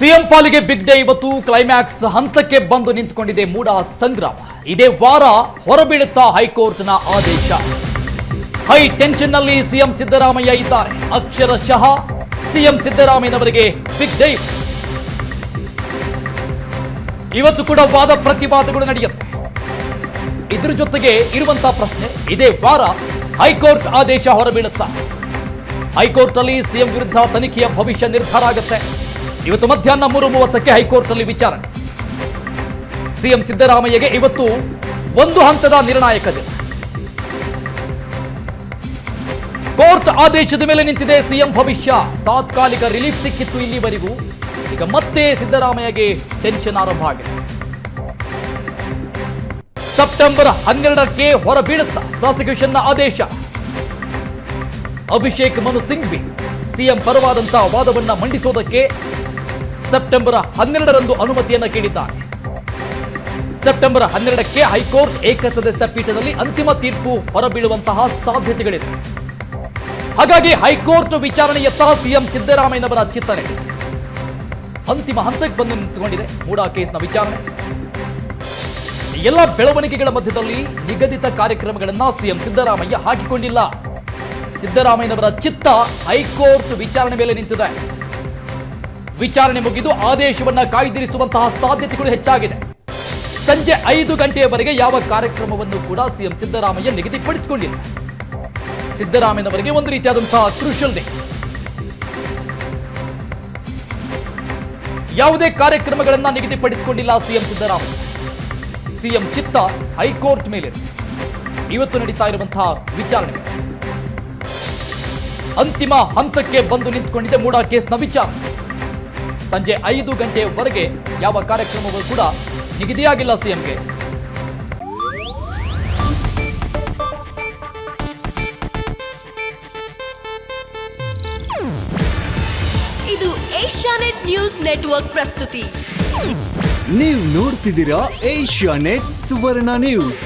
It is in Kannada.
ಸಿಎಂ ಪಾಲಿಗೆ ಬಿಗ್ ಡೇ ಇವತ್ತು ಕ್ಲೈಮ್ಯಾಕ್ಸ್ ಹಂತಕ್ಕೆ ಬಂದು ನಿಂತುಕೊಂಡಿದೆ ಮೂಡ ಸಂಗ್ರಾಮ. ಇದೇ ವಾರ ಹೊರಬೀಳುತ್ತಾ ಹೈಕೋರ್ಟ್ನ ಆದೇಶ. ಹೈ ಟೆನ್ಷನ್ ನಲ್ಲಿ ಸಿಎಂ ಸಿದ್ದರಾಮಯ್ಯ ಇದ್ದಾರೆ. ಅಕ್ಷರಶಃ ಸಿಎಂ ಸಿದ್ದರಾಮಯ್ಯನವರಿಗೆ ಬಿಗ್ ಡೇ. ಇವತ್ತು ಕೂಡ ವಾದ ಪ್ರತಿವಾದಗಳು ನಡೆಯುತ್ತೆ. ಇದ್ರ ಜೊತೆಗೆ ಇರುವಂತಹ ಪ್ರಶ್ನೆ, ಇದೇ ವಾರ ಹೈಕೋರ್ಟ್ ಆದೇಶ ಹೊರಬೀಳುತ್ತಾ ಹೈಕೋರ್ಟ್ ಅಲ್ಲಿ ಸಿಎಂ ವಿರುದ್ಧ ತನಿಖೆಯ ಭವಿಷ್ಯ ನಿರ್ಧಾರ ಆಗುತ್ತೆ. ಇವತ್ತು ಮಧ್ಯಾಹ್ನ 3:30ಕ್ಕೆ ಹೈಕೋರ್ಟ್ ಅಲ್ಲಿ ವಿಚಾರಣೆ. ಸಿಎಂ ಸಿದ್ದರಾಮಯ್ಯಗೆ ಇವತ್ತು ಒಂದು ಹಂತದ ನಿರ್ಣಾಯಕ ದಿನ. ಕೋರ್ಟ್ ಆದೇಶದ ಮೇಲೆ ನಿಂತಿದೆ ಸಿಎಂ ಭವಿಷ್ಯ. ತಾತ್ಕಾಲಿಕ ರಿಲೀಫ್ ಸಿಕ್ಕಿತ್ತು ಇಲ್ಲಿವರೆಗೂ, ಈಗ ಮತ್ತೆ ಸಿದ್ದರಾಮಯ್ಯಗೆ ಟೆನ್ಷನ್ ಆರಂಭ ಆಗಿದೆ. ಸೆಪ್ಟೆಂಬರ್ 12ಕ್ಕೆ ಹೊರಬೀಳುತ್ತಾ ಪ್ರಾಸಿಕ್ಯೂಷನ್ನ ಆದೇಶ. ಅಭಿಷೇಕ್ ಮನು ಸಿಂಘ್ವಿ ಸಿಎಂ ಪರವಾದಂತಹ ವಾದವನ್ನ ಮಂಡಿಸೋದಕ್ಕೆ ಸೆಪ್ಟೆಂಬರ್ 12ರಂದು ಅನುಮತಿಯನ್ನ ಕೇಳಿದ್ದಾರೆ. ಸೆಪ್ಟೆಂಬರ್ 12ಕ್ಕೆ ಹೈಕೋರ್ಟ್ ಏಕಸದಸ್ಯ ಪೀಠದಲ್ಲಿ ಅಂತಿಮ ತೀರ್ಪು ಹೊರಬೀಳುವಂತಹ ಸಾಧ್ಯತೆಗಳಿದೆ. ಹಾಗಾಗಿ ಹೈಕೋರ್ಟ್ ವಿಚಾರಣೆಯತ್ತ ಸಿಎಂ ಸಿದ್ದರಾಮಯ್ಯನವರ ಚಿಂತನೆ ಅಂತಿಮ ಹಂತಕ್ಕೆ ಬಂದು ನಿಂತುಕೊಂಡಿದೆ. ಮೂಡಾ ಕೇಸ್ನ ವಿಚಾರಣೆ. ಎಲ್ಲ ಬೆಳವಣಿಗೆಗಳ ಮಧ್ಯದಲ್ಲಿ ನಿಗದಿತ ಕಾರ್ಯಕ್ರಮಗಳನ್ನ ಸಿಎಂ ಸಿದ್ದರಾಮಯ್ಯ ಹಾಕಿಕೊಂಡಿಲ್ಲ. ಸಿದ್ದರಾಮಯ್ಯನವರ ಚಿತ್ತ ಹೈಕೋರ್ಟ್ ವಿಚಾರಣೆ ಮೇಲೆ ನಿಂತಿದೆ. ವಿಚಾರಣೆ ಮುಗಿದು ಆದೇಶವನ್ನ ಕಾಯ್ದಿರಿಸುವಂತಹ ಸಾಧ್ಯತೆಗಳು ಹೆಚ್ಚಾಗಿದೆ. ಸಂಜೆ 5 ಗಂಟೆಯವರೆಗೆ ಯಾವ ಕಾರ್ಯಕ್ರಮವನ್ನು ಕೂಡ ಸಿಎಂ ಸಿದ್ದರಾಮಯ್ಯ ನಿಗದಿಪಡಿಸಿಕೊಂಡಿಲ್ಲ. ಸಿದ್ದರಾಮಯ್ಯನವರಿಗೆ ಒಂದು ರೀತಿಯಾದಂತಹ ಕ್ರೂಷಲ್ ಡೇ. ಯಾವುದೇ ಕಾರ್ಯಕ್ರಮಗಳನ್ನ ನಿಗದಿಪಡಿಸಿಕೊಂಡಿಲ್ಲ ಸಿಎಂ ಸಿದ್ದರಾಮಯ್ಯ. ಸಿಎಂ ಚಿತ್ತ ಹೈಕೋರ್ಟ್ ಮೇಲಿದೆ. ಇವತ್ತು ನಡೀತಾ ಇರುವಂತಹ ವಿಚಾರಣೆ ಅಂತಿಮ ಹಂತಕ್ಕೆ ಬಂದು ನಿಂತುಕೊಂಡಿದೆ ಮೂಡಾ ಕೇಸ್ನ ವಿಚಾರಣೆ. ಸಂಜೆ 5 ಗಂಟೆಯವರೆಗೆ ಯಾವ ಕಾರ್ಯಕ್ರಮವೂ ಕೂಡ ನಿಗದಿಯಾಗಿಲ್ಲ ಸಿಎಂಗೆ. ಇದು ಏಷ್ಯಾನೆಟ್ ನ್ಯೂಸ್ ನೆಟ್ವರ್ಕ್ ಪ್ರಸ್ತುತಿ. ನೀವು ನೋಡ್ತಿದ್ದೀರಾ ಏಷ್ಯಾನೆಟ್ ಸುವರ್ಣ ನ್ಯೂಸ್.